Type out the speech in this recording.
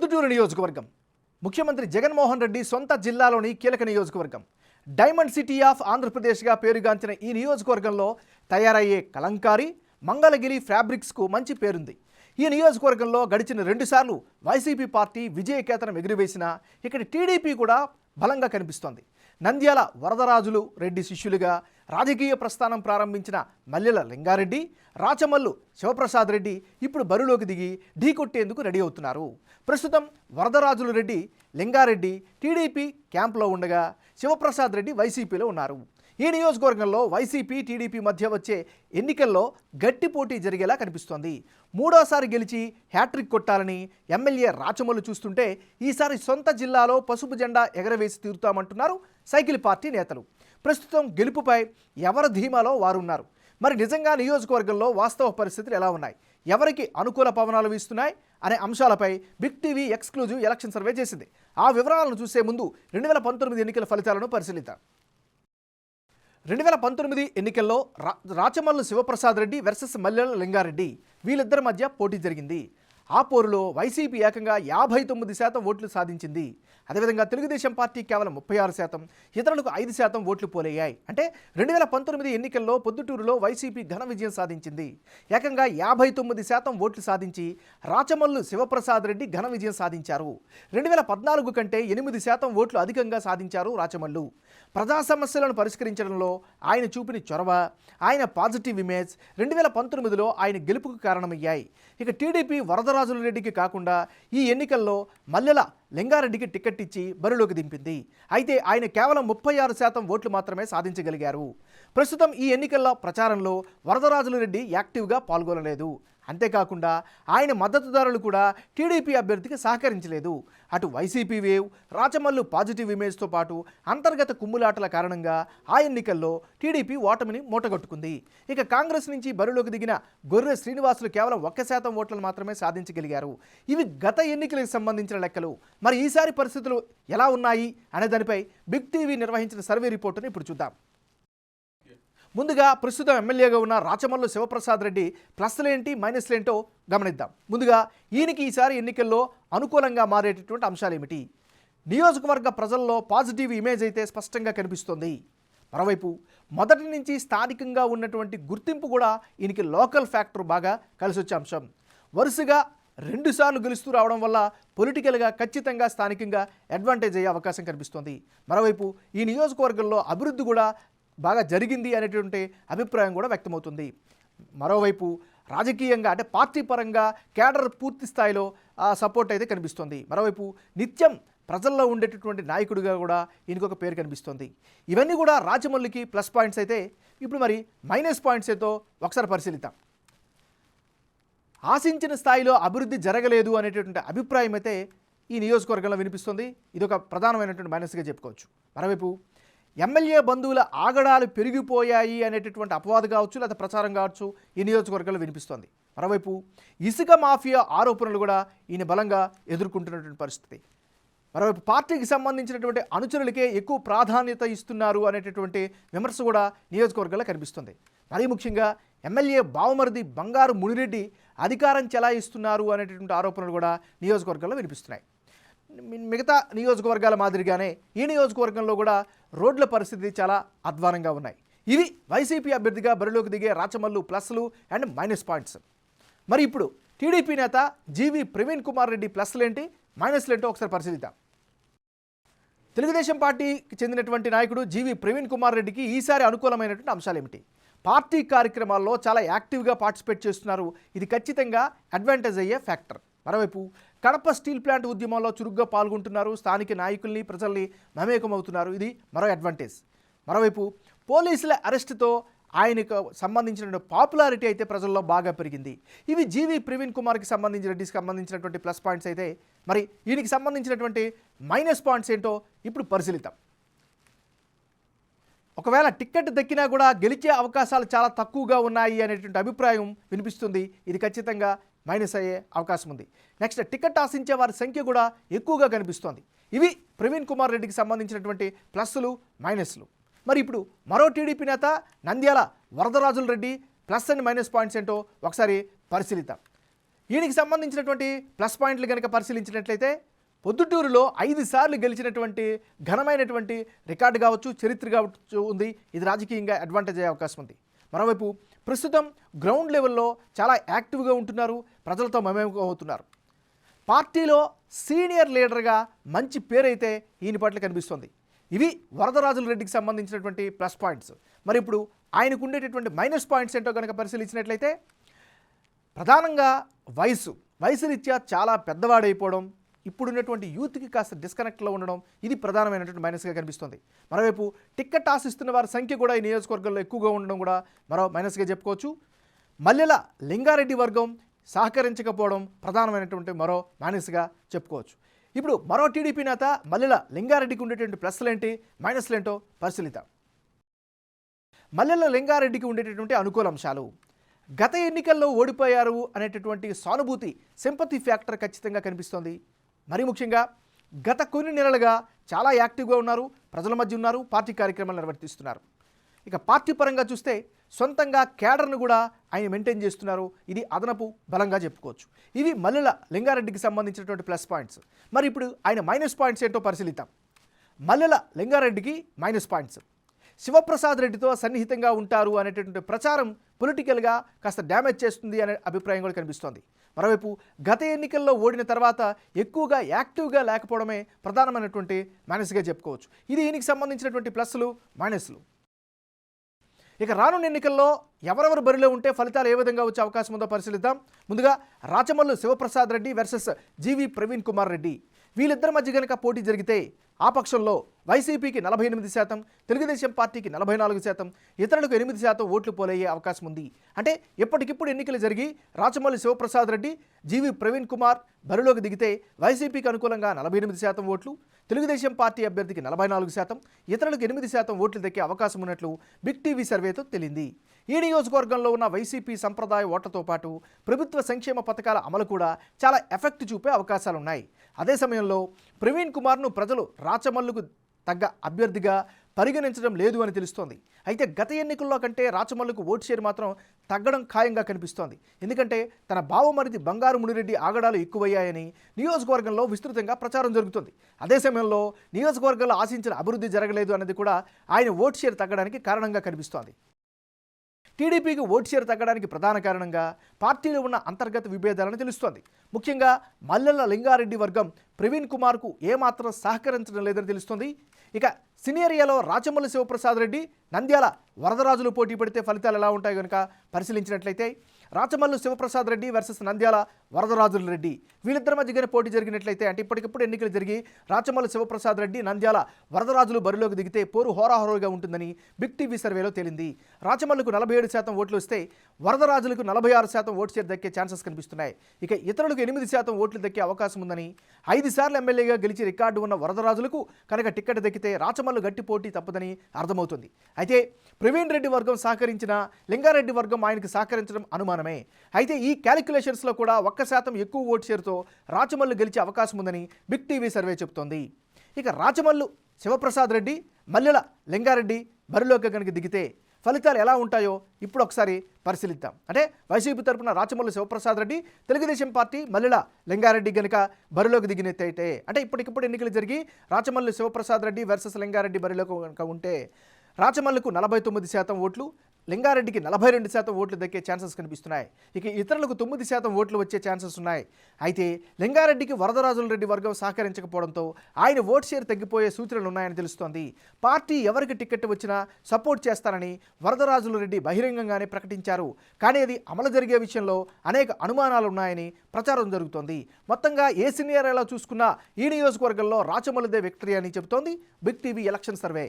పొద్దుటూరు నియోజకవర్గం ముఖ్యమంత్రి జగన్మోహన్ రెడ్డి సొంత జిల్లాలోని కీలక నియోజకవర్గం. డైమండ్ సిటీ ఆఫ్ ఆంధ్రప్రదేశ్గా పేరుగాంచిన ఈ నియోజకవర్గంలో తయారయ్యే కలంకారీ, మంగళగిరి ఫ్యాబ్రిక్స్కు మంచి పేరుంది. ఈ నియోజకవర్గంలో గడిచిన 2 సార్లు వైసీపీ పార్టీ విజయకేతనం ఎగురవేసినా ఇక్కడి టీడీపీ కూడా బలంగా కనిపిస్తోంది. నంద్యాల వరదరాజులు రెడ్డి శిష్యులుగా రాజకీయ ప్రస్థానం ప్రారంభించిన మల్లెల లింగారెడ్డి, రాచమల్లు శివప్రసాద్ రెడ్డి ఇప్పుడు బరిలోకి దిగి ఢీకొట్టేందుకు రెడీ అవుతున్నారు. ప్రస్తుతం వరదరాజులు రెడ్డి, లింగారెడ్డి టీడీపీ క్యాంపులో ఉండగా శివప్రసాద్ రెడ్డి వైసీపీలో ఉన్నారు. ఈ నియోజకవర్గంలో వైసీపీ టీడీపీ మధ్య వచ్చే ఎన్నికల్లో గట్టి పోటీ జరిగేలా కనిపిస్తోంది. 3వ సారి గెలిచి హ్యాట్రిక్ కొట్టాలని ఎమ్మెల్యే రాచమల్లు చూస్తుంటే ఈసారి సొంత జిల్లాలో పసుపు జెండా ఎగరవేసి తీరుతామంటున్నారు సైకిల్ పార్టీ నేతలు. ప్రస్తుతం గెలుపుపై ఎవరి ధీమాలో వారున్నారు. మరి నిజంగా నియోజకవర్గంలో వాస్తవ పరిస్థితులు ఎలా ఉన్నాయి, ఎవరికి అనుకూల పవనాలు వీస్తున్నాయి అనే అంశాలపై big TV exclusive election survey చేసింది. ఆ వివరాలను చూసే ముందు 2019 ఎన్నికల ఫలితాలను పరిశీలిద్దాం. 2019 ఎన్నికల్లో రాచమల్లు శివప్రసాద్ రెడ్డి వర్సెస్ మల్లెల లింగారెడ్డి వీళ్ళిద్దరి మధ్య పోటీ జరిగింది. ఆ పోరులో వైసీపీ ఏకంగా 59% ఓట్లు సాధించింది. అదేవిధంగా తెలుగుదేశం పార్టీ కేవలం 36%, ఇతరులకు 5% ఓట్లు పోలయ్యాయి. అంటే 2019 ఎన్నికల్లో పొద్దుటూరులో వైసీపీ ఘన విజయం సాధించింది. ఏకంగా 59% ఓట్లు సాధించి రాచమల్లు శివప్రసాద్ రెడ్డి ఘన విజయం సాధించారు. 2014 కంటే 8% ఓట్లు అధికంగా సాధించారు రాచమల్లు. ప్రజా సమస్యలను పరిష్కరించడంలో ఆయన చూపిన చొరవ, ఆయన పాజిటివ్ ఇమేజ్ 2019లో ఆయన గెలుపుకు కారణమయ్యాయి. ఇక టీడీపీ వరదరాజుల రెడ్డికి కాకుండా ఈ ఎన్నికల్లో మల్లెల లింగారెడ్డికి టికెట్ ఇచ్చి బరిలోకి దింపింది. అయితే ఆయన కేవలం 36% ఓట్లు మాత్రమే సాధించగలిగారు. ప్రస్తుతం ఈ ఎన్నికల ప్రచారంలో వరదరాజుల రెడ్డి యాక్టివ్గా పాల్గొనలేదు. అంతేకాకుండా ఆయన మద్దతుదారులు కూడా టీడీపీ అభ్యర్థికి సహకరించలేదు. అటు వైసీపీ వేవ్, రాచమల్లు పాజిటివ్ ఇమేజ్తో పాటు అంతర్గత కుమ్ములాటల కారణంగా ఆ ఎన్నికల్లో టీడీపీ ఓటమిని మూటగట్టుకుంది. ఇక కాంగ్రెస్ నుంచి బరిలోకి దిగిన గొర్రె శ్రీనివాసులు కేవలం 1% ఓట్లను మాత్రమే సాధించగలిగారు. ఇవి గత ఎన్నికలకు సంబంధించిన లెక్కలు. మరి ఈసారి పరిస్థితులు ఎలా ఉన్నాయి అనే దానిపై బిగ్ టీవీ నిర్వహించిన సర్వే రిపోర్టును ఇప్పుడు చూద్దాం. ముందుగా ప్రస్తుతం ఎమ్మెల్యేగా ఉన్న రాచమల్లు శివప్రసాద్ రెడ్డి ప్లస్లేంటి మైనస్లేంటో గమనిద్దాం. ముందుగా ఈయనకి ఈసారి ఎన్నికల్లో అనుకూలంగా మారేటటువంటి అంశాలు ఏమిటి? నియోజకవర్గ ప్రజల్లో పాజిటివ్ ఇమేజ్ అయితే స్పష్టంగా కనిపిస్తోంది. మరోవైపు మొదటి నుంచి స్థానికంగా ఉన్నటువంటి గుర్తింపు కూడా ఈయనకి లోకల్ ఫ్యాక్టర్ బాగా కలిసొచ్చే అంశం. వరుసగా 2 సార్లు గెలుస్తూ రావడం వల్ల పొలిటికల్గా ఖచ్చితంగా స్థానికంగా అడ్వాంటేజ్ అయ్యే అవకాశం కనిపిస్తోంది. మరోవైపు ఈ నియోజకవర్గంలో అభివృద్ధి కూడా బాగా జరిగింది అనేటువంటి అభిప్రాయం కూడా వ్యక్తమవుతుంది. మరోవైపు రాజకీయంగా అంటే పార్టీ పరంగా కేడర్ పూర్తి స్థాయిలో సపోర్ట్ అయితే కనిపిస్తుంది. మరోవైపు నిత్యం ప్రజల్లో ఉండేటటువంటి నాయకుడిగా కూడా ఈయనకు ఒక పేరు కనిపిస్తుంది. ఇవన్నీ కూడా రాచమల్లుకి ప్లస్ పాయింట్స్ అయితే, ఇప్పుడు మరి మైనస్ పాయింట్స్ అయితే ఒకసారి పరిశీలిద్దాం. ఆశించిన స్థాయిలో అభివృద్ధి జరగలేదు అనేటటువంటి అభిప్రాయం అయితే ఈ నియోజకవర్గంలో వినిపిస్తుంది. ఇది ఒక ప్రధానమైనటువంటి మైనస్గా చెప్పుకోవచ్చు. మరోవైపు ఎమ్మెల్యే బంధువుల ఆగడాలు పెరిగిపోయాయి అనేటటువంటి అపవాదు కావచ్చు, లేదా ప్రచారం కావచ్చు ఈ నియోజకవర్గంలో వినిపిస్తోంది. మరోవైపు ఇసుక మాఫియా ఆరోపణలు కూడా ఈయన బలంగా ఎదుర్కొంటున్నటువంటి పరిస్థితి. మరోవైపు పార్టీకి సంబంధించినటువంటి అనుచరులకే ఎక్కువ ప్రాధాన్యత ఇస్తున్నారు అనేటటువంటి విమర్శ కూడా నియోజకవర్గంలో కనిపిస్తుంది. మరీ ముఖ్యంగా ఎమ్మెల్యే బావమరిది బంగారు మునిరెడ్డి అధికారం చెలాయిస్తున్నారు అనేటటువంటి ఆరోపణలు కూడా నియోజకవర్గంలో వినిపిస్తున్నాయి. మిగతా నియోజకవర్గాల మాదిరిగానే ఈ నియోజకవర్గంలో కూడా రోడ్ల పరిస్థితి చాలా అధ్వానంగా ఉన్నాయి. ఇవి వైసీపీ అభ్యర్థిగా బరిలోకి దిగే రాచమల్లు ప్లస్లు అండ్ మైనస్ పాయింట్స్. మరి ఇప్పుడు టీడీపీ నేత జీవి ప్రవీణ్ కుమార్ రెడ్డి ప్లస్లేంటి మైనస్లేంటో ఒకసారి పరిశీలిద్దాం. తెలుగుదేశం పార్టీకి చెందినటువంటి నాయకుడు జీవి ప్రవీణ్ కుమార్ రెడ్డికి ఈసారి అనుకూలమైనటువంటి అంశాలు ఏమిటి? పార్టీ కార్యక్రమాల్లో చాలా యాక్టివ్గా పార్టిసిపేట్ చేస్తున్నారు. ఇది ఖచ్చితంగా అడ్వాంటేజ్ అయ్యే ఫ్యాక్టర్. మరోవైపు కడప స్టీల్ ప్లాంట్ ఉద్యమంలో చురుగ్గా పాల్గొంటున్నారు. స్థానిక నాయకుల్ని, ప్రజల్ని మమేకమవుతున్నారు. ఇది మరో అడ్వాంటేజ్. మరోవైపు పోలీసుల అరెస్టుతో ఆయనకు సంబంధించిన పాపులారిటీ అయితే ప్రజల్లో బాగా పెరిగింది. ఇవి జీవి ప్రవీణ్ కుమార్కి రెడ్డికి సంబంధించినటువంటి ప్లస్ పాయింట్స్ అయితే, మరి ఈయనకి సంబంధించినటువంటి మైనస్ పాయింట్స్ ఏంటో ఇప్పుడు పరిశీలిద్దాం. ఒకవేళ టికెట్ దక్కినా కూడా గెలిచే అవకాశాలు చాలా తక్కువగా ఉన్నాయి అనేటువంటి అభిప్రాయం వినిపిస్తుంది. ఇది ఖచ్చితంగా మైనస్ అయ్యే అవకాశం ఉంది. నెక్స్ట్, టికెట్ ఆశించే వారి సంఖ్య కూడా ఎక్కువగా కనిపిస్తోంది. ఇవి ప్రవీణ్ కుమార్ రెడ్డికి సంబంధించినటువంటి ప్లస్లు మైనస్లు. మరి ఇప్పుడు మరో టీడీపీ నేత Nandyala Varadarajula Reddy plus and minus points ఏంటో ఒకసారి పరిశీలిద్దాం. ఈయనకి సంబంధించినటువంటి ప్లస్ పాయింట్లు కనుక పరిశీలించినట్లయితే పొద్దుటూరులో 5 సార్లు గెలిచినటువంటి ఘనమైనటువంటి రికార్డు కావచ్చు, చరిత్ర కావచ్చు ఉంది. ఇది రాజకీయంగా అడ్వాంటేజ్ అయ్యే అవకాశం ఉంది. మరోవైపు ప్రస్తుతం గ్రౌండ్ లెవెల్లో చాలా యాక్టివ్గా ఉంటున్నారు, ప్రజలతో మమేకం అవుతున్నారు. పార్టీలో సీనియర్ లీడర్గా మంచి పేరైతే ఈయన పట్ల కనిపిస్తుంది. ఇవి వరదరాజుల రెడ్డికి సంబంధించినటువంటి ప్లస్ పాయింట్స్. మరి ఇప్పుడు ఆయనకు ఉండేటటువంటి మైనస్ పాయింట్స్ ఏంటో కనుక పరిశీలించినట్లయితే ప్రధానంగా వయసు రీత్యా చాలా పెద్దవాడైపోవడం, ఇప్పుడున్నటువంటి యూత్కి కాస్త డిస్కనెక్ట్లో ఉండడం, ఇది ప్రధానమైనటువంటి మైనస్గా కనిపిస్తుంది. మరోవైపు టిక్కెట్ ఆశిస్తున్న వారి సంఖ్య కూడా ఈ నియోజకవర్గంలో ఎక్కువగా ఉండడం కూడా మరో మైనస్గా చెప్పుకోవచ్చు. మల్లెల లింగారెడ్డి వర్గం సహకరించకపోవడం ప్రధానమైనటువంటి మరో మైనస్గా చెప్పుకోవచ్చు. ఇప్పుడు మరో టీడీపీ నేత మల్లెల లింగారెడ్డికి ఉండేటువంటి ప్లస్లేంటి, మైనస్లేంటో పరిశీలిద్దాం. మల్లెల లింగారెడ్డికి ఉండేటటువంటి అనుకూల అంశాలు: గత ఎన్నికల్లో ఓడిపోయారు అనేటటువంటి సానుభూతి, సింపతి ఫ్యాక్టర్ ఖచ్చితంగా కనిపిస్తోంది. మరి ముఖ్యంగా గత కొన్ని నెలలుగా చాలా యాక్టివ్గా ఉన్నారు, ప్రజల మధ్య ఉన్నారు, పార్టీ కార్యక్రమాలు నిర్వర్తిస్తున్నారు. ఇక పార్టీ పరంగా చూస్తే సొంతంగా కేడర్ను కూడా ఆయన మెయింటైన్ చేస్తున్నారు. ఇది అదనపు బలంగా చెప్పుకోవచ్చు. ఇవి మల్లెల లింగారెడ్డికి సంబంధించినటువంటి ప్లస్ పాయింట్స్. మరి ఇప్పుడు ఆయన మైనస్ పాయింట్స్ ఏంటో పరిశీలిద్దాం. మల్లెల లింగారెడ్డికి మైనస్ పాయింట్స్: శివప్రసాద్ రెడ్డితో సన్నిహితంగా ఉంటారు అనేటటువంటి ప్రచారం పొలిటికల్గా కాస్త డ్యామేజ్ చేస్తుంది అనే అభిప్రాయం కూడా కనిపిస్తోంది. మరోవైపు గత ఎన్నికల్లో ఓడిన తర్వాత ఎక్కువగా యాక్టివ్గా లేకపోవడమే ప్రధానమైనటువంటి మైనస్గా చెప్పుకోవచ్చు. ఇది ఈయనకి సంబంధించినటువంటి ప్లస్లు, మైనస్లు. ఇక రానున్న ఎన్నికల్లో ఎవరెవరు బరిలో ఉంటే ఫలితాలు ఏ విధంగా వచ్చే అవకాశం ఉందో పరిశీలిద్దాం. ముందుగా రాచమల్లు శివప్రసాద్ రెడ్డి వర్సెస్ జీవి ప్రవీణ్ కుమార్ రెడ్డి. వీళ్ళిద్దరి మధ్య కనుక పోటీ జరిగితే ఆ పక్షంలో వైసీపీకి 48%, తెలుగుదేశం పార్టీకి 44%, ఇతరులకు 8% ఓట్లు పోలయ్యే అవకాశం ఉంది. అంటే ఎప్పటికిప్పుడు ఎన్నికలు జరిగి రాచమల్లి శివప్రసాద్ రెడ్డి, జీవి ప్రవీణ్ కుమార్ బరిలోకి దిగితే వైసీపీకి అనుకూలంగా 48% ఓట్లు, తెలుగుదేశం పార్టీ అభ్యర్థికి 44%, ఇతరులకు 8% ఓట్లు దక్కే అవకాశం ఉన్నట్లు బిగ్ టీవీ సర్వేతో తేలింది. ఈ నియోజకవర్గంలో ఉన్న వైసీపీ సంప్రదాయ ఓట్లతో పాటు ప్రభుత్వ సంక్షేమ పథకాల అమలు కూడా చాలా ఎఫెక్ట్ చూపే అవకాశాలున్నాయి. అదే సమయంలో ప్రవీణ్ కుమార్ను ప్రజలు రాచమల్లుకు తగ్గ అభ్యర్థిగా పరిగణించడం లేదు అని తెలుస్తోంది. అయితే గత ఎన్నికల్లో కంటే రాచమల్లుకు ఓటు షేర్ మాత్రం తగ్గడం ఖాయంగా కనిపిస్తోంది. ఎందుకంటే తన బావమరిది బంగారు మునిరెడ్డి ఆగడాలు ఎక్కువయ్యాయని నియోజకవర్గంలో విస్తృతంగా ప్రచారం జరుగుతుంది. అదే సమయంలో నియోజకవర్గంలో ఆశించిన అభివృద్ధి జరగలేదు అన్నది కూడా ఆయన ఓటు షేర్ తగ్గడానికి కారణంగా కనిపిస్తోంది. టీడీపీకి ఓటు షేర్ తగ్గడానికి ప్రధాన కారణంగా పార్టీలో ఉన్న అంతర్గత విభేదాలను తెలుస్తోంది. ముఖ్యంగా మల్లెల లింగారెడ్డి వర్గం ప్రవీణ్ కుమార్కు ఏమాత్రం సహకరించడం లేదని తెలుస్తోంది. ఇక సినేరియాలో రాచమల్లి శివప్రసాద్ రెడ్డి, నంద్యాల వరదరాజులు పోటీ పడితే ఫలితాలు ఎలా ఉంటాయో కనుక పరిశీలించినట్లయితే రాచమల్లు శివప్రసాద్ రెడ్డి వర్సెస్ నంద్యాల వరదరాజుల రెడ్డి, వీళ్ళిద్దరి మధ్యగానే పోటీ జరిగినట్లయితే, అంటే ఇప్పటికిప్పుడు ఎన్నికలు జరిగి రాచమల్లు శివప్రసాద్ రెడ్డి, నంద్యాల వరదరాజులు బరిలోకి దిగితే పోరు హోరాహోరుగా ఉంటుందని బిగ్ టీవీ సర్వేలో తేలింది. రాచమల్లుకు 47% ఓట్లు వస్తే వరదరాజులకు 46% ఓటు షేర్ దక్కే ఛాన్సెస్ కనిపిస్తున్నాయి. ఇక ఇతరులకు 8% ఓట్లు దక్కే అవకాశం ఉందని, 5 సార్లు ఎమ్మెల్యేగా గెలిచి రికార్డు ఉన్న వరదరాజులకు కనుక టిక్కెట్ దక్కితే రాచమల్లు గట్టి పోటీ తప్పదని అర్థమవుతుంది. అయితే ప్రవీణ్ రెడ్డి వర్గం సహకరించిన లింగారెడ్డి వర్గం ఆయనకు సహకరించడం అనుమానమే. అయితే ఈ క్యాలిక్యులేషన్స్లో కూడా 1% ఎక్కువ ఓటు షేర్తో రాచమల్లు గెలిచే అవకాశం ఉందని బిగ్ టీవీ సర్వే చెబుతోంది. ఇక రాచమల్లు శివప్రసాద్ రెడ్డి, మల్లెల లింగారెడ్డి బరిలోకి కనుక దిగితే ఫలితాలు ఎలా ఉంటాయో ఇప్పుడు ఒకసారి పరిశీలిద్దాం. అంటే వైసీపీ తరపున రాచమల్లు శివప్రసాద్ రెడ్డి, తెలుగుదేశం పార్టీ మల్లెల లింగారెడ్డి కనుక బరిలోకి దిగినట్టయితే, అంటే ఇప్పటికిప్పుడు ఎన్నికలు జరిగి రాచమల్లు శివప్రసాద్ రెడ్డి వర్సెస్ లింగారెడ్డి బరిలోకి కనుక ఉంటే రాచమల్లుకు 49% ఓట్లు, లింగారెడ్డికి 42% ఓట్లు దక్కే ఛాన్సెస్ కనిపిస్తున్నాయి. ఇక ఇతరులకు 9% ఓట్లు వచ్చే ఛాన్సెస్ ఉన్నాయి. అయితే లింగారెడ్డికి వరదరాజుల రెడ్డి వర్గం సహకరించకపోవడంతో ఆయన ఓటు షేర్ తగ్గిపోయే సూచనలు ఉన్నాయని తెలుస్తోంది. పార్టీ ఎవరికి టికెట్ వచ్చినా సపోర్ట్ చేస్తారని వరదరాజుల రెడ్డి బహిరంగంగానే ప్రకటించారు. కానీ అది అమలు జరిగే విషయంలో అనేక అనుమానాలు ఉన్నాయని ప్రచారం జరుగుతోంది. మొత్తంగా ఏ సినియర్లో చూసుకున్నా ఈ నియోజకవర్గంలో రాచమల్లుదే విక్టరీ అని చెబుతోంది బిగ్ టీవీ ఎలక్షన్ సర్వే.